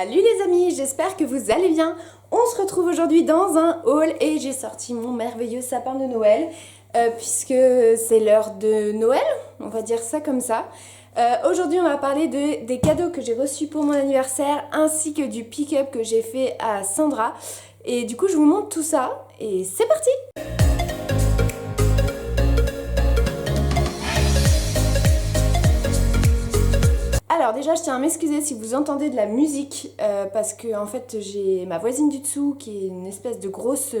Salut les amis, j'espère que vous allez bien. On se retrouve aujourd'hui dans un haul et j'ai sorti mon merveilleux sapin de Noël puisque c'est l'heure de Noël, on va dire ça comme ça. Aujourd'hui on va parler des cadeaux que j'ai reçus pour mon anniversaire ainsi que du pick-up que j'ai fait à Sandra. Et du coup je vous montre tout ça et c'est parti! Alors déjà je tiens à m'excuser si vous entendez de la musique parce que en fait j'ai ma voisine du dessous qui est une espèce de grosse,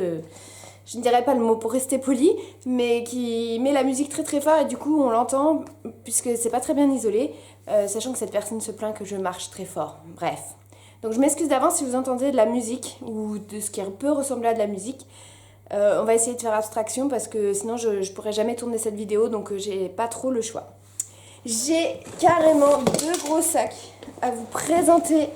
je ne dirais pas le mot pour rester poli, mais qui met la musique très très fort et du coup on l'entend puisque c'est pas très bien isolé, sachant que cette personne se plaint que je marche très fort, bref. Donc je m'excuse d'avance si vous entendez de la musique ou de ce qui peut ressembler à de la musique. On va essayer de faire abstraction parce que sinon je pourrais jamais tourner cette vidéo donc j'ai pas trop le choix. J'ai carrément deux gros sacs à vous présenter.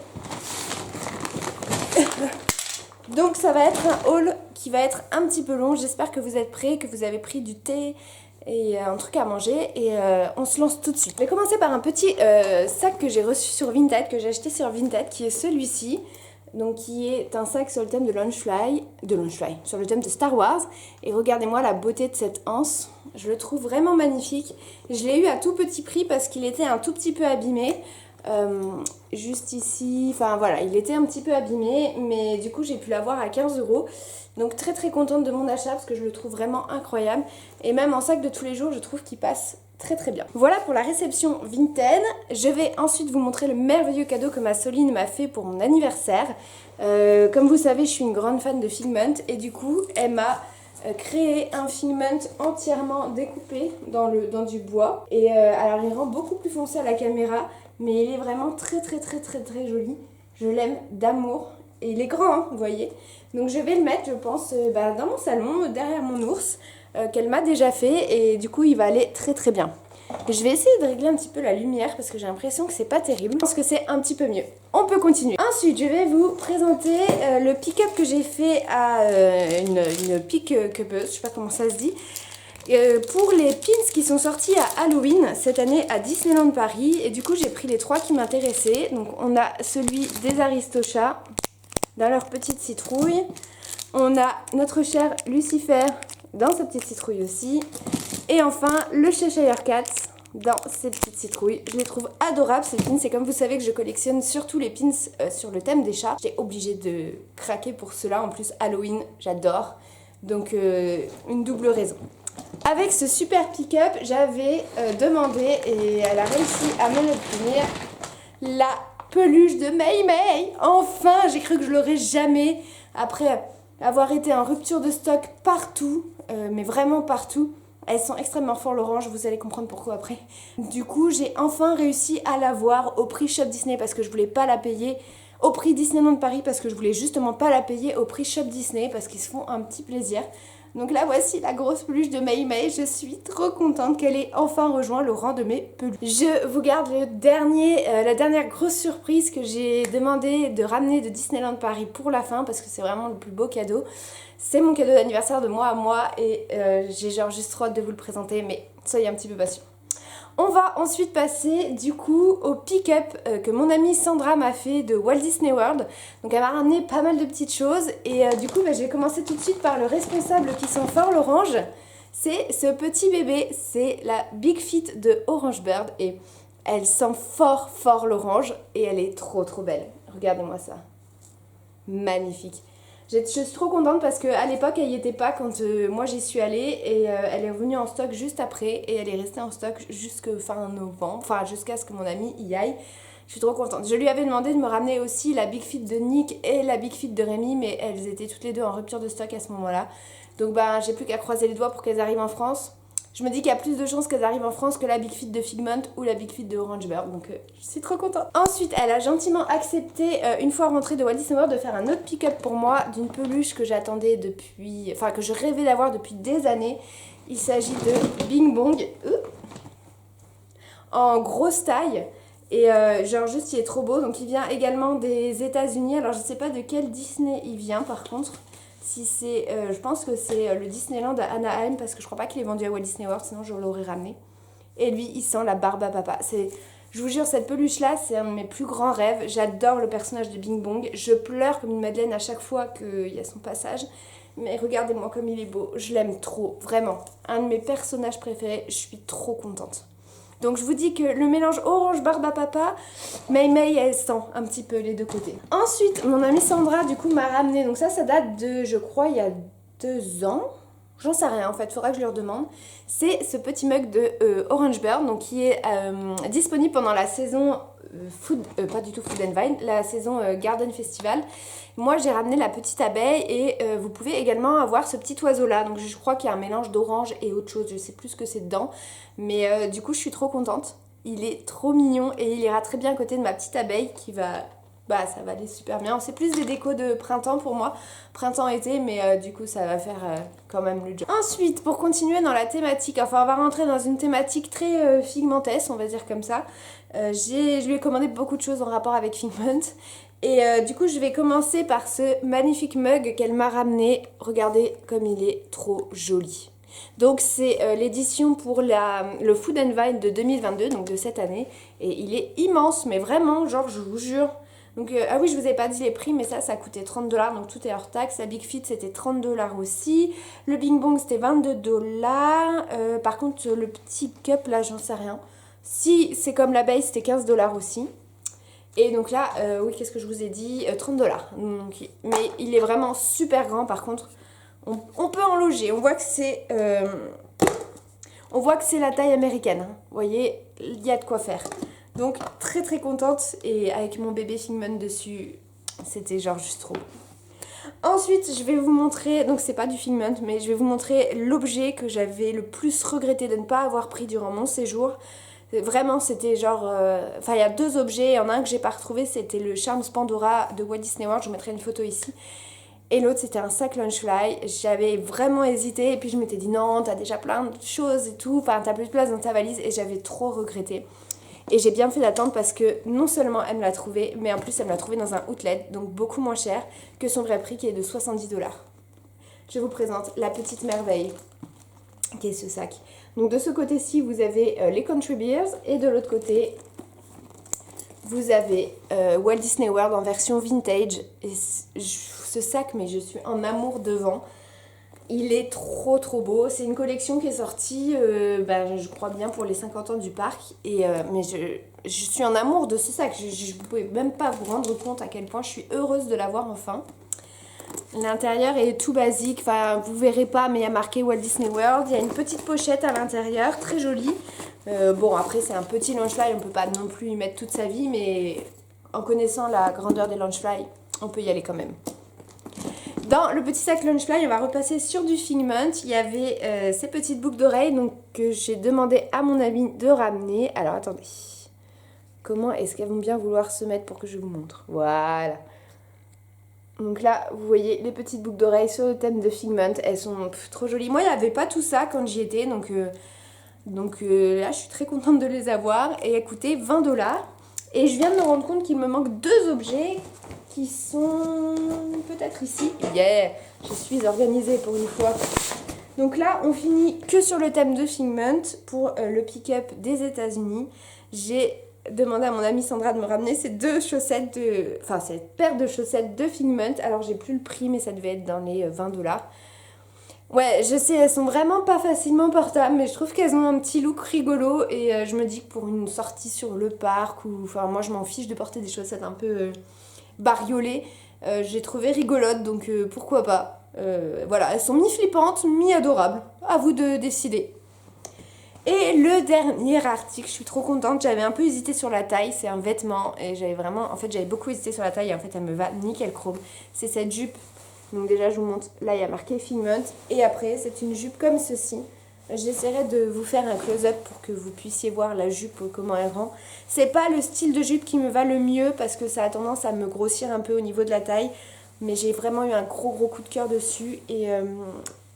Donc ça va être un haul qui va être un petit peu long. J'espère que vous êtes prêts, que vous avez pris du thé et un truc à manger. Et on se lance tout de suite. Je vais commencer par un petit sac que j'ai reçu sur Vinted, que j'ai acheté sur Vinted, qui est celui-ci. Donc qui est un sac sur le thème de Launchfly, sur le thème de Star Wars. Et regardez-moi la beauté de cette anse. Je le trouve vraiment magnifique. Je l'ai eu à tout petit prix parce qu'il était un tout petit peu abîmé. Juste ici, enfin voilà, il était un petit peu abîmé. Mais du coup j'ai pu l'avoir à 15 €. Donc très très contente de mon achat parce que je le trouve vraiment incroyable. Et même en sac de tous les jours, je trouve qu'il passe très très bien. Voilà pour la réception Vinted. Je vais ensuite vous montrer le merveilleux cadeau que ma Soline m'a fait pour mon anniversaire. Comme vous savez, je suis une grande fan de Figment et du coup, elle m'a créé un Figment entièrement découpé dans du bois. Et alors, il rend beaucoup plus foncé à la caméra, mais il est vraiment très très très très très joli. Je l'aime d'amour. Et il est grand, hein, vous voyez. Donc je vais le mettre, je pense, dans mon salon, derrière mon ours, qu'elle m'a déjà fait. Et du coup, il va aller très très bien. Je vais essayer de régler un petit peu la lumière parce que j'ai l'impression que c'est pas terrible. Je pense que c'est un petit peu mieux. On peut continuer. Ensuite, je vais vous présenter le pick-up que j'ai fait à une pick-upeuse, je sais pas comment ça se dit. Pour les pins qui sont sortis à Halloween cette année à Disneyland Paris. Et du coup, j'ai pris les trois qui m'intéressaient. Donc, on a celui des Aristochats dans leur petite citrouille. On a notre cher Lucifer dans sa petite citrouille aussi. Et enfin, le Cheshire Cat dans ses petites citrouilles. Je les trouve adorables ces pins. C'est comme vous savez que je collectionne surtout les pins sur le thème des chats. J'étais obligée de craquer pour cela. En plus, Halloween, j'adore. Donc, une double raison. Avec ce super pick-up, j'avais demandé, et elle a réussi à me l'obtenir, la peluche de Mei Mei. Enfin, j'ai cru que je l'aurais jamais. Après avoir été en rupture de stock partout, mais vraiment partout. Elles sont extrêmement fort l'orange, vous allez comprendre pourquoi après. Du coup, j'ai enfin réussi à l'avoir au prix Shop Disney parce que je voulais pas la payer. Au prix Disneyland Paris parce que je voulais justement pas la payer au prix Shop Disney parce qu'ils se font un petit plaisir. Donc là, voici la grosse peluche de Mei Mei. Je suis trop contente qu'elle ait enfin rejoint le rang de mes peluches. Je vous garde la dernière grosse surprise que j'ai demandé de ramener de Disneyland Paris pour la fin parce que c'est vraiment le plus beau cadeau. C'est mon cadeau d'anniversaire de moi à moi et j'ai genre juste trop hâte de vous le présenter, mais soyez un petit peu patient. On va ensuite passer du coup au pick-up que mon amie Sandra m'a fait de Walt Disney World. Donc elle m'a ramené pas mal de petites choses et du coup je vais commencer tout de suite par le responsable qui sent fort l'orange. C'est ce petit bébé, c'est la Big Fit de Orange Bird et elle sent fort fort l'orange et elle est trop trop belle. Regardez-moi ça. Magnifique. Je suis trop contente parce qu'à l'époque elle n'y était pas quand moi j'y suis allée et elle est revenue en stock juste après et elle est restée en stock jusqu'à fin novembre, enfin jusqu'à ce que mon amie y aille. Je suis trop contente. Je lui avais demandé de me ramener aussi la Big Fit de Nick et la Big Fit de Rémi, mais elles étaient toutes les deux en rupture de stock à ce moment-là. Donc j'ai plus qu'à croiser les doigts pour qu'elles arrivent en France. Je me dis qu'il y a plus de chances qu'elles arrivent en France que la Big Fit de Figment ou la Big Fit de Orange Bird, donc je suis trop contente. Ensuite, elle a gentiment accepté, une fois rentrée de Walt Disney World, de faire un autre pick-up pour moi d'une peluche que j'attendais depuis, enfin que je rêvais d'avoir depuis des années. Il s'agit de Bing Bong, en grosse taille. Et genre juste il est trop beau, donc il vient également des États-Unis. Alors je sais pas de quel Disney il vient par contre. Si c'est, je pense que c'est le Disneyland à Anaheim parce que je crois pas qu'il est vendu à Walt Disney World, sinon je l'aurais ramené. Et lui, il sent la barbe à papa. Je vous jure, cette peluche-là, c'est un de mes plus grands rêves. J'adore le personnage de Bing Bong. Je pleure comme une madeleine à chaque fois qu'il y a son passage. Mais regardez-moi comme il est beau. Je l'aime trop, vraiment. Un de mes personnages préférés. Je suis trop contente. Donc je vous dis que le mélange orange barbe à papa, Mei Mei, elle sent un petit peu les deux côtés. Ensuite, mon amie Sandra, du coup, m'a ramené. Donc ça date de, je crois, il y a 2 ans. J'en sais rien en fait, faudra que je leur demande. C'est ce petit mug de Orange Bird, donc qui est disponible pendant la saison pas du tout Food and Vine, la saison Garden Festival. Moi j'ai ramené la petite abeille et vous pouvez également avoir ce petit oiseau là. Donc je crois qu'il y a un mélange d'orange et autre chose, je sais plus ce que c'est dedans. Mais du coup je suis trop contente. Il est trop mignon et il ira très bien à côté de ma petite abeille qui va... Bah ça va aller super bien. C'est plus des décos de printemps pour moi. Printemps-été, mais du coup ça va faire quand même le job. Ensuite, pour continuer dans la thématique, enfin on va rentrer dans une thématique très Figmentesse, on va dire comme ça. Je lui ai commandé beaucoup de choses en rapport avec Figment. Et du coup je vais commencer par ce magnifique mug qu'elle m'a ramené. Regardez comme il est trop joli. Donc c'est l'édition pour le Food and Vine de 2022, donc de cette année. Et il est immense, mais vraiment, genre je vous jure... Donc, ah oui, je vous ai pas dit les prix, mais ça coûtait 30$, donc tout est hors taxe. La Big Fit, c'était 30$ aussi. Le Bing Bong, c'était 22$. Par contre, le petit cup, là, j'en sais rien. Si c'est comme l'abeille, c'était 15$ aussi. Et donc là, oui, qu'est-ce que je vous ai dit 30$. Donc, mais il est vraiment super grand, par contre. On peut en loger. On voit que c'est la taille américaine. Hein. Vous voyez, il y a de quoi faire. Donc très très contente et avec mon bébé Figment dessus, c'était genre juste trop. Ensuite je vais vous montrer, donc c'est pas du Figment mais je vais vous montrer l'objet que j'avais le plus regretté de ne pas avoir pris durant mon séjour. Vraiment c'était genre, enfin il y a 2 objets, il y en a un que j'ai pas retrouvé, c'était le Charms Pandora de Walt Disney World, je vous mettrai une photo ici. Et l'autre c'était un sac Lunchfly, j'avais vraiment hésité et puis je m'étais dit non t'as déjà plein de choses et tout, enfin t'as plus de place dans ta valise et j'avais trop regretté. Et j'ai bien fait d'attendre parce que non seulement elle me l'a trouvé, mais en plus elle me l'a trouvé dans un outlet, donc beaucoup moins cher que son vrai prix qui est de 70$. Je vous présente la petite merveille qui est ce sac. Donc de ce côté-ci vous avez les Country Bears et de l'autre côté vous avez Walt Disney World en version vintage. Et ce sac, mais je suis en amour devant. Il est trop trop beau. C'est une collection qui est sortie, je crois bien pour les 50 ans du parc. Mais je suis en amour de ce sac. Je ne pouvais même pas vous rendre compte à quel point je suis heureuse de l'avoir enfin. L'intérieur est tout basique. Enfin, vous verrez pas, mais il y a marqué Walt Disney World. Il y a une petite pochette à l'intérieur, très jolie. Bon, après, c'est un petit Lunchfly. On ne peut pas non plus y mettre toute sa vie. Mais en connaissant la grandeur des Lunchfly, on peut y aller quand même. Dans le petit sac Lunchfly, on va repasser sur du Figment. Il y avait ces petites boucles d'oreilles donc que j'ai demandé à mon amie de ramener. Alors attendez, comment est-ce qu'elles vont bien vouloir se mettre pour que je vous montre? Voilà. Donc là, vous voyez les petites boucles d'oreilles sur le thème de Figment. Elles sont trop jolies. Moi, il n'y avait pas tout ça quand j'y étais. Donc là, je suis très contente de les avoir. Et elles coûtaient 20$. Et je viens de me rendre compte qu'il me manque 2 objets qui sont peut-être ici. Yeah, je suis organisée pour une fois. Donc là, on finit que sur le thème de Figment pour le pick-up des États-Unis. J'ai demandé à mon amie Sandra de me ramener ces cette paire de chaussettes de Figment. Alors j'ai plus le prix, mais ça devait être dans les 20$. Ouais, je sais, elles sont vraiment pas facilement portables, mais je trouve qu'elles ont un petit look rigolo et je me dis que pour une sortie sur le parc enfin moi je m'en fiche de porter des chaussettes un peu bariolées, j'ai trouvé rigolote donc pourquoi pas. Voilà, elles sont mi-flippantes, mi-adorables, à vous de décider. Et le dernier article, je suis trop contente, j'avais un peu hésité sur la taille, c'est un vêtement et j'avais beaucoup hésité sur la taille et en fait elle me va nickel chrome. C'est cette jupe. Donc déjà je vous montre, là il y a marqué Figment et après c'est une jupe comme ceci. J'essaierai de vous faire un close-up pour que vous puissiez voir la jupe, comment elle rend. C'est pas le style de jupe qui me va le mieux parce que ça a tendance à me grossir un peu au niveau de la taille. Mais j'ai vraiment eu un gros coup de cœur dessus et elle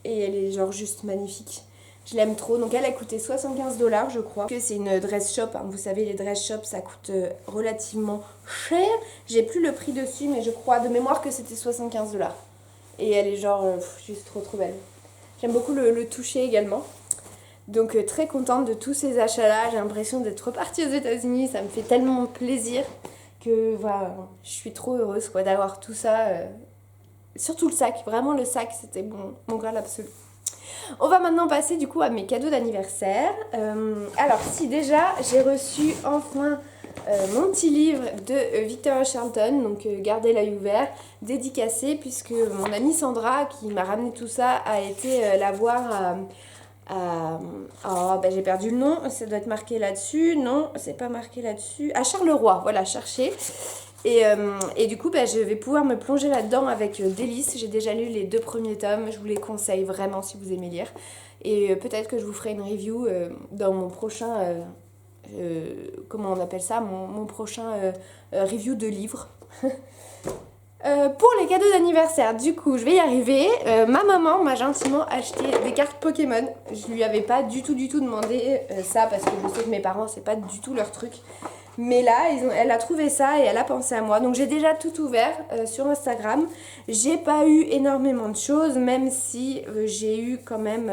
est genre juste magnifique. Je l'aime trop. Donc elle a coûté 75$, je crois. Que c'est une dress shop. Hein. Vous savez, les dress shops, ça coûte relativement cher. J'ai plus le prix dessus, mais je crois de mémoire que c'était 75$. Et elle est genre juste trop belle. J'aime beaucoup le toucher également. Donc très contente de tous ces achats-là. J'ai l'impression d'être repartie aux États-Unis. Ça me fait tellement plaisir que voilà, je suis trop heureuse quoi, d'avoir tout ça. Surtout le sac. Vraiment le sac, c'était mon graal absolu. On va maintenant passer du coup à mes cadeaux d'anniversaire. Alors si déjà j'ai reçu enfin mon petit livre de Victoria Charlton, donc gardez l'œil ouvert, dédicacé, puisque mon amie Sandra qui m'a ramené tout ça a été la voir oh, ben j'ai perdu le nom, ça doit être marqué là-dessus, non c'est pas marqué là-dessus, à Charleroi, voilà, cherchez. Et du coup, je vais pouvoir me plonger là-dedans avec délice. J'ai déjà lu les 2 premiers tomes, je vous les conseille vraiment si vous aimez lire. Et peut-être que je vous ferai une review dans mon prochain, comment on appelle ça, mon prochain review de livre. Pour les cadeaux d'anniversaire, du coup, je vais y arriver. Ma maman m'a gentiment acheté des cartes Pokémon. Je lui avais pas du tout demandé ça parce que je sais que mes parents, c'est pas du tout leur truc. Mais là, elle a trouvé ça et elle a pensé à moi. Donc j'ai déjà tout ouvert sur Instagram. J'ai pas eu énormément de choses, même si j'ai eu quand même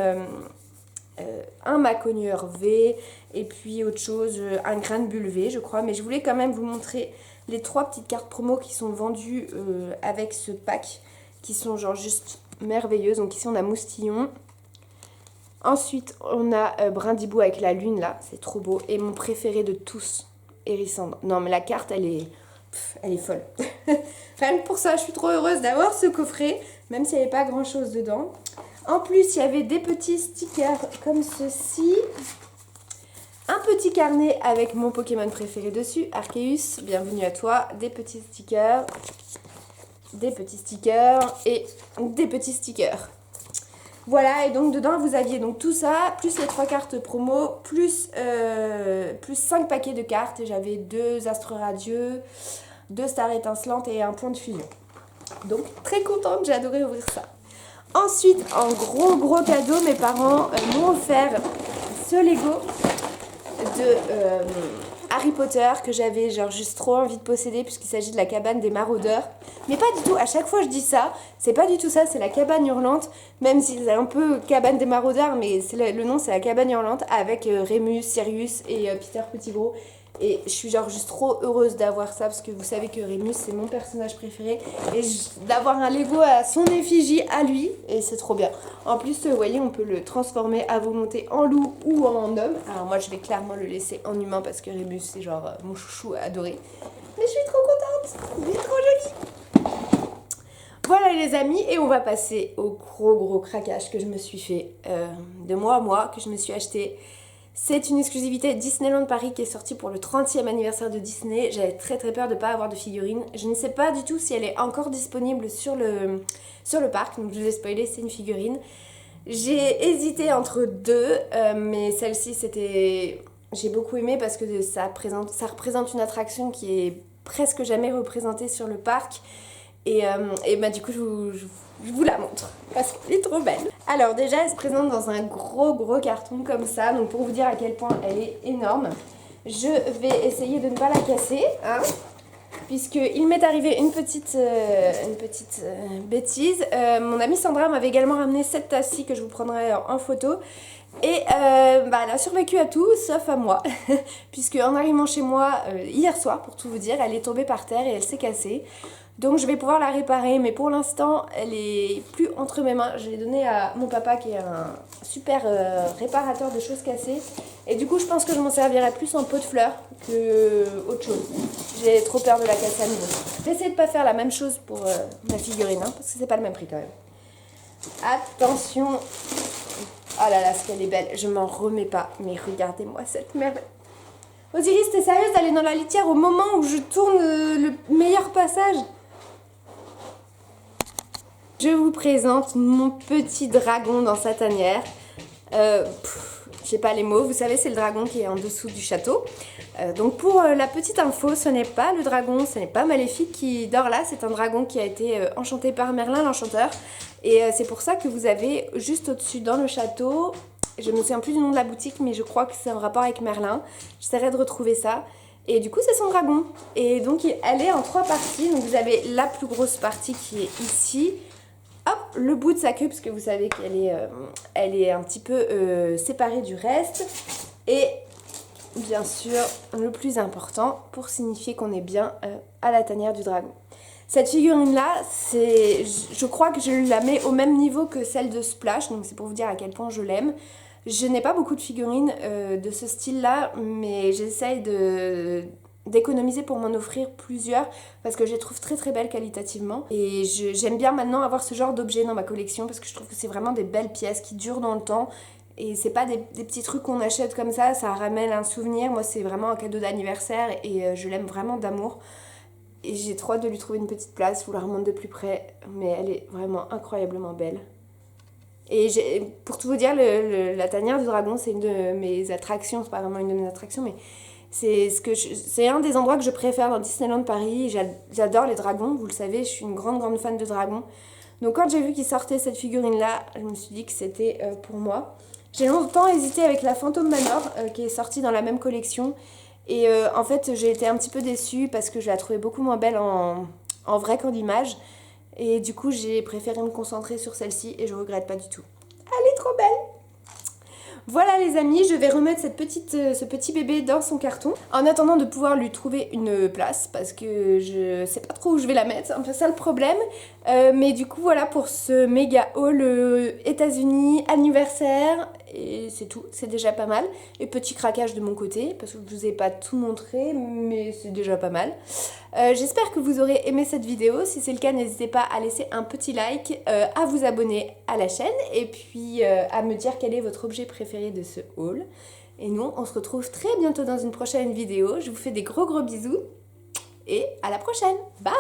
un Maconieur V et puis autre chose, un grain de bulle V, je crois. Mais je voulais quand même vous montrer les 3 petites cartes promo qui sont vendues avec ce pack, qui sont genre juste merveilleuses. Donc ici on a Moustillon. Ensuite on a Brindibou avec la lune là, c'est trop beau. Et mon préféré de tous, Hérissandre. Non mais la carte elle est folle. Rien que pour ça je suis trop heureuse d'avoir ce coffret, même s'il n'y avait pas grand chose dedans. En plus il y avait des petits stickers comme ceci. Un petit carnet avec mon Pokémon préféré dessus, Arceus, bienvenue à toi. Des petits stickers et des petits stickers. Voilà, et donc dedans vous aviez donc tout ça, plus les 3 cartes promo, plus 5 paquets de cartes. Et j'avais 2 astres radieux, 2 stars étincelantes et un point de fusion. Donc très contente, j'ai adoré ouvrir ça. Ensuite, en gros cadeau, mes parents m'ont offert ce Lego de Harry Potter que j'avais genre juste trop envie de posséder, puisqu'il s'agit de la cabane des maraudeurs. Mais pas du tout, à chaque fois je dis ça, c'est pas du tout ça, c'est la cabane hurlante, même si c'est un peu cabane des maraudeurs, mais le nom c'est la cabane hurlante, avec Rémus, Sirius et Peter Pettigrew. Et je suis genre juste trop heureuse d'avoir ça, parce que vous savez que Rémus c'est mon personnage préféré, et d'avoir un Lego à son effigie à lui, et c'est trop bien. En plus vous voyez, on peut le transformer à volonté en loup ou en homme. Alors moi je vais clairement le laisser en humain parce que Rémus c'est genre mon chouchou adoré. Mais je suis trop contente, il est trop joli. Voilà les amis, et on va passer au gros craquage que je me suis fait de mois à mois, que je me suis acheté. C'est une exclusivité Disneyland Paris qui est sortie pour le 30e anniversaire de Disney. J'avais très peur de ne pas avoir de figurine. Je ne sais pas du tout si elle est encore disponible sur le parc, donc je vous ai spoilé, c'est une figurine. J'ai hésité entre 2, mais celle-ci c'était... J'ai beaucoup aimé parce que ça représente une attraction qui est presque jamais représentée sur le parc. Et du coup je vous la montre parce qu'elle est trop belle. Alors déjà elle se présente dans un gros carton comme ça, donc pour vous dire à quel point elle est énorme. Je vais essayer de ne pas la casser, hein, puisqu'il m'est arrivé une petite bêtise. Mon amie Sandra m'avait également ramené cette tasse-ci que je vous prendrai en photo. Et elle a survécu à tout sauf à moi, puisque en arrivant chez moi hier soir, pour tout vous dire, elle est tombée par terre et elle s'est cassée. Donc je vais pouvoir la réparer, mais pour l'instant elle est plus entre mes mains. Je l'ai donnée à mon papa qui est un super réparateur de choses cassées. Et du coup je pense que je m'en servirai plus en pot de fleurs que autre chose. J'ai trop peur de la casser à nouveau. Je vais essayer de pas faire la même chose pour ma figurine, hein, parce que c'est pas le même prix quand même. Attention. Oh là là, ce qu'elle est belle, je m'en remets pas. Mais regardez-moi cette merveille. Osiris, t'es sérieuse d'aller dans la litière au moment où je tourne le meilleur passage? Je vous présente mon petit dragon dans sa tanière. J'ai pas les mots, vous savez c'est le dragon qui est en dessous du château. Donc pour la petite info, ce n'est pas le dragon, ce n'est pas Maléfique qui dort là, c'est un dragon qui a été enchanté par Merlin l'enchanteur. Et c'est pour ça que vous avez juste au-dessus dans le château, je ne me souviens plus du nom de la boutique, mais je crois que c'est en rapport avec Merlin. J'essaierai de retrouver ça. Et du coup c'est son dragon. Et donc elle est en 3 parties, donc vous avez la plus grosse partie qui est ici. hop, le bout de sa queue, parce que vous savez elle est un petit peu séparée du reste. Et bien sûr, le plus important, pour signifier qu'on est bien à la tanière du dragon. Cette figurine-là, je crois que je la mets au même niveau que celle de Splash, donc c'est pour vous dire à quel point je l'aime. Je n'ai pas beaucoup de figurines de ce style-là, mais j'essaye d'économiser pour m'en offrir plusieurs parce que je les trouve très très belles qualitativement. Et j'aime bien maintenant avoir ce genre d'objets dans ma collection parce que je trouve que c'est vraiment des belles pièces qui durent dans le temps. Et c'est pas des petits trucs qu'on achète comme ça ramène un souvenir. Moi, c'est vraiment un cadeau d'anniversaire et je l'aime vraiment d'amour. Et j'ai trop hâte de lui trouver une petite place, je vous la remonte de plus près, mais elle est vraiment incroyablement belle. Et pour tout vous dire, la tanière du dragon, c'est une de mes attractions, c'est pas vraiment une de mes attractions, mais c'est un des endroits que je préfère dans Disneyland Paris. J'adore les dragons, vous le savez, je suis une grande fan de dragons. Donc quand j'ai vu qu'il sortait cette figurine-là, je me suis dit que c'était pour moi. J'ai longtemps hésité avec la Phantom Manor, qui est sortie dans la même collection. Et en fait, j'ai été un petit peu déçue parce que je la trouvais beaucoup moins belle en vrai qu'en image. Et du coup, j'ai préféré me concentrer sur celle-ci et je regrette pas du tout. Elle est trop belle! Voilà les amis, je vais remettre ce petit bébé dans son carton en attendant de pouvoir lui trouver une place parce que je sais pas trop où je vais la mettre, c'est un peu ça le problème. Mais du coup voilà pour ce méga haul États-Unis anniversaire et c'est tout, c'est déjà pas mal. Et petit craquage de mon côté parce que je vous ai pas tout montré mais c'est déjà pas mal. J'espère que vous aurez aimé cette vidéo, si c'est le cas n'hésitez pas à laisser un petit like, à vous abonner à la chaîne et puis à me dire quel est votre objet préféré de ce haul. Et nous on se retrouve très bientôt dans une prochaine vidéo, je vous fais des gros bisous et à la prochaine, bye!